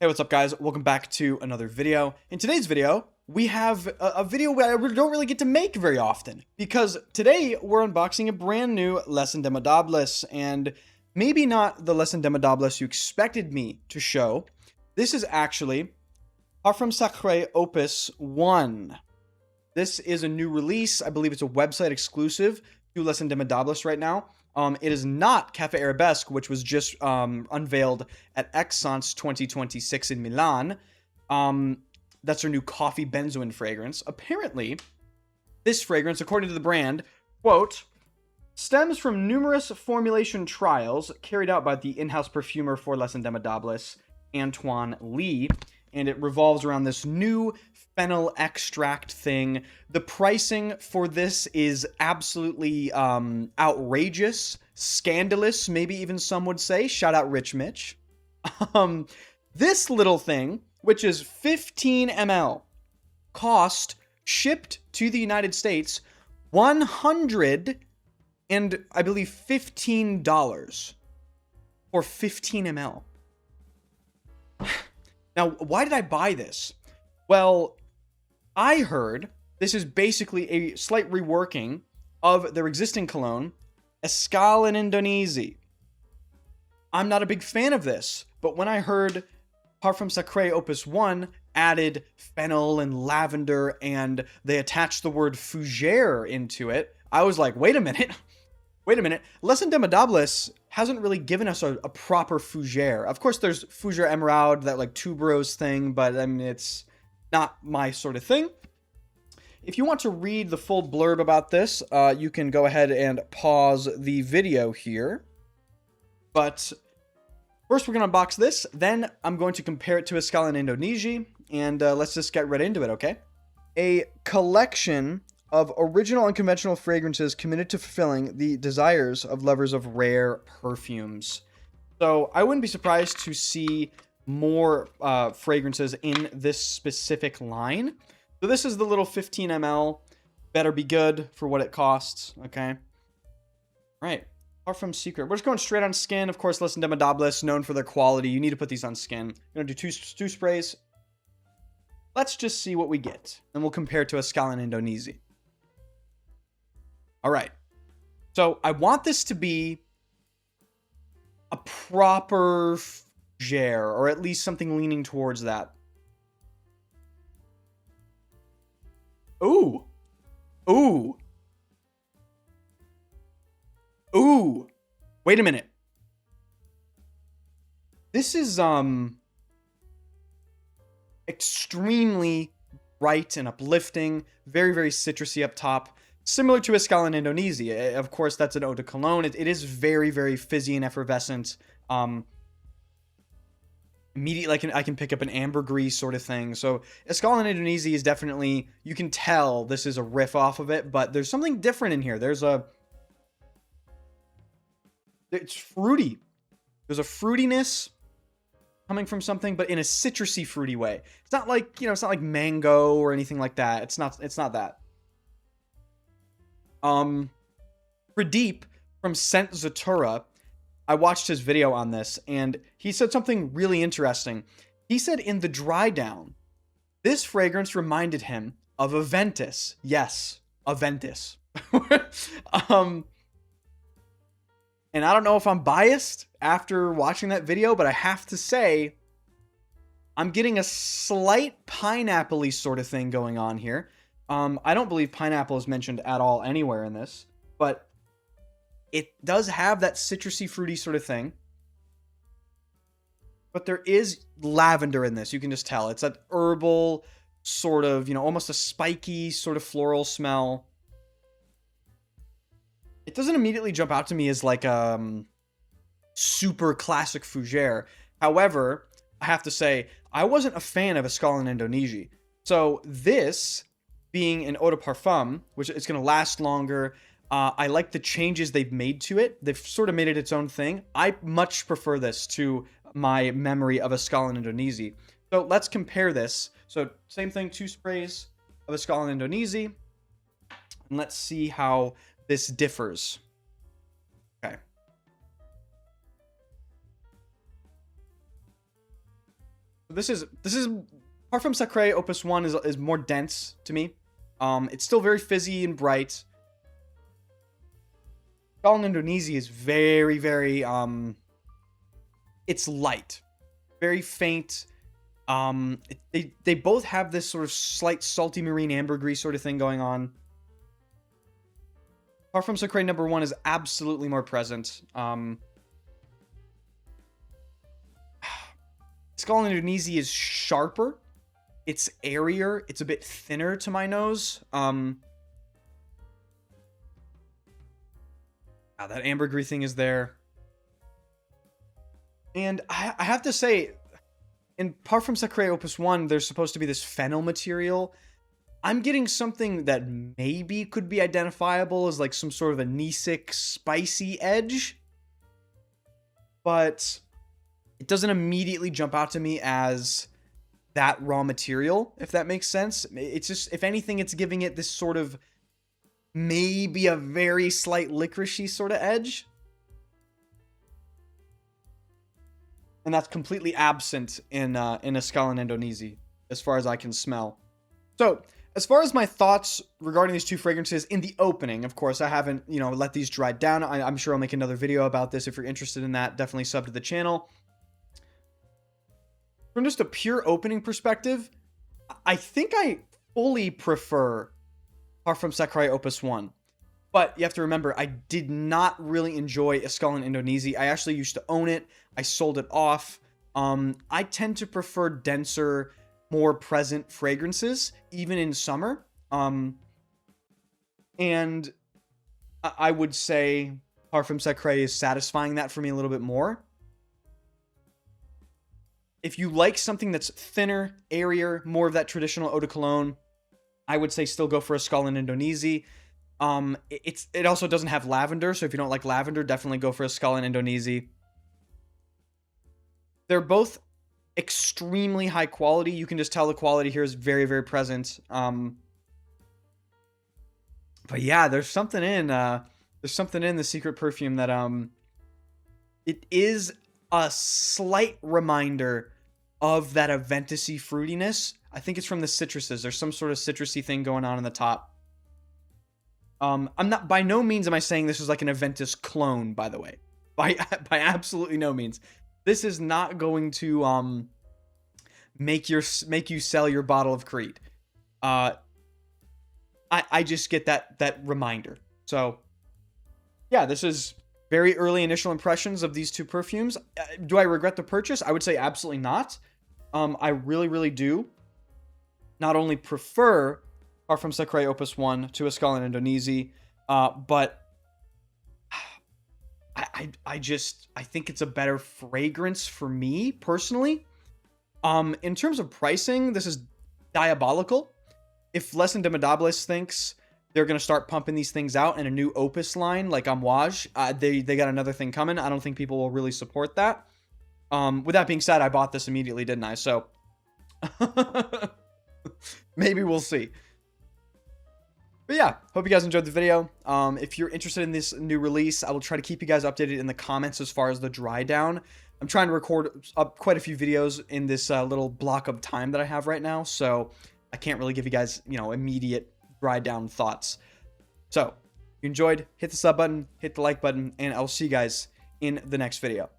Hey, what's up guys? Welcome back to another video. In today's video, we have a video where I don't really get to make very often because today we're unboxing a brand new Les Indemodables, and maybe not the Les Indemodables you expected me to show. This is actually Parfum Opus 1. This is a new release. I believe it's a website exclusive to Les Indemodables right now. It is not Cafe Arabesque, which was just unveiled at Essence 2026 in Milan. That's their new coffee benzoin fragrance. Apparently, this fragrance, according to the brand, quote, stems from numerous formulation trials carried out by the in-house perfumer for Les Indemodables, Antoine Lee, and it revolves around this new fennel extract thing. The pricing for this is absolutely outrageous, scandalous, maybe even some would say. Shout out Rich Mitch. This little thing, which is 15 ml, cost, shipped to the United States, $100 and I believe $15 for 15 ml. Now, why did I buy this? Well, I heard this is basically a slight reworking of their existing cologne, Escale in Indonesia. I'm not a big fan of this, but when I heard Parfum Opus 1 added fennel and lavender and they attached the word fougere into it, I was like, wait a minute. Wait a minute. Les Indemodables hasn't really given us a proper fougere. Of course, there's Fougere Emerald, that like tuberose thing, but I mean, it's not my sort of thing. If you want to read the full blurb about this, you can go ahead and pause the video here. But first, we're going to unbox this. Then I'm going to compare it to Escale in Indonesia. And let's just get right into it, okay? A collection of original unconventional fragrances committed to fulfilling the desires of lovers of rare perfumes. So I wouldn't be surprised to see more fragrances in this specific line. So this is the little 15 ml. Better be good for what it costs, okay? All right, Parfum Secret. We're just going straight on skin. Of course, Les Indemodables, known for their quality. You need to put these on skin. I'm going to do two sprays. Let's just see what we get. And we'll compare it to Escale in Indonesia. All right, so I want this to be a proper fougere, or at least something leaning towards that. Ooh. Ooh. Ooh. Wait a minute. This is, extremely bright and uplifting, very, very citrusy up top. Similar to Escale in Indonesia. Of course, that's an eau de cologne. It is very, very fizzy and effervescent. Immediately, I can pick up an ambergris sort of thing. So Escale in Indonesia is definitely, you can tell this is a riff off of it, but there's something different in here. It's fruity. There's a fruitiness coming from something, but in a citrusy, fruity way. It's not like, it's not like mango or anything like that. It's not that. Pradeep from Scent Zatura, I watched his video on this, and he said something really interesting. He said in the dry down, this fragrance reminded him of Aventus. Yes, Aventus. And I don't know if I'm biased after watching that video, but I have to say, I'm getting a slight pineapple-y sort of thing going on here. I don't believe pineapple is mentioned at all anywhere in this, but it does have that citrusy, fruity sort of thing. But there is lavender in this. You can just tell. It's that herbal sort of, almost a spiky sort of floral smell. It doesn't immediately jump out to me as like super classic fougere. However, I have to say, I wasn't a fan of Escale in Indonesia. So this, being an eau de parfum, which it's going to last longer, I like the changes they've made to it. They've sort of made it its own thing. I much prefer this to my memory of Escale in Indonesia. So let's compare this. So same thing, 2 sprays of Escale in Indonesia. And let's see how this differs. Okay. This is Parfum Sacré Opus 1 is more dense to me. It's still very fizzy and bright. Escale Indonesia is very, very, it's light. Very faint. They both have this sort of slight salty marine ambergris sort of thing going on. Parfum Sacré number 1 is absolutely more present. Escale Indonesia is sharper. It's airier. It's a bit thinner to my nose. That ambergris thing is there. And I have to say, in Parfum Sacré Opus 1, there's supposed to be this fennel material. I'm getting something that maybe could be identifiable as like some sort of a anisic, spicy edge. But it doesn't immediately jump out to me as that raw material, if that makes sense. It's just, if anything, it's giving it this sort of maybe a very slight licoricey sort of edge. And that's completely absent in Escale Indonesia, as far as I can smell. So, as far as my thoughts regarding these two fragrances in the opening, of course, I haven't, let these dry down. I'm sure I'll make another video about this. If you're interested in that, definitely sub to the channel. From just a pure opening perspective, I think I fully prefer Parfum Sacré Opus 1. But you have to remember, I did not really enjoy Escale Indonesia. I actually used to own it. I sold it off. I tend to prefer denser, more present fragrances, even in summer. And I would say Parfum Sacré is satisfying that for me a little bit more. If you like something that's thinner, airier, more of that traditional eau de cologne, I would say still go for Escale Indonesia. It also doesn't have lavender, so if you don't like lavender, definitely go for Escale Indonesia. They're both extremely high quality. You can just tell the quality here is very, very present. But yeah, there's something in the secret perfume that it is a slight reminder of that Aventus-y fruitiness. I think it's from the citruses. There's some sort of citrusy thing going on in the top. I'm not, by no means am I saying this is like an Aventus clone, by the way. By absolutely no means. This is not going to make you sell your bottle of Creed. I just get that reminder. So yeah, this is very early initial impressions of these two perfumes. Do I regret the purchase? I would say absolutely not. I really, really do not only prefer Parfum Sacré Opus 1 to Escale Indonesia, but I think it's a better fragrance for me personally. In terms of pricing, this is diabolical. If Les Indemodables thinks they're going to start pumping these things out in a new Opus line like Amouage, they got another thing coming. I don't think people will really support that. With that being said, I bought this immediately, didn't I? So maybe we'll see. But yeah, hope you guys enjoyed the video. If you're interested in this new release, I will try to keep you guys updated in the comments as far as the dry down. I'm trying to record up quite a few videos in this little block of time that I have right now, so I can't really give you guys, immediate dry down thoughts. So, if you enjoyed, hit the sub button, hit the like button, and I'll see you guys in the next video.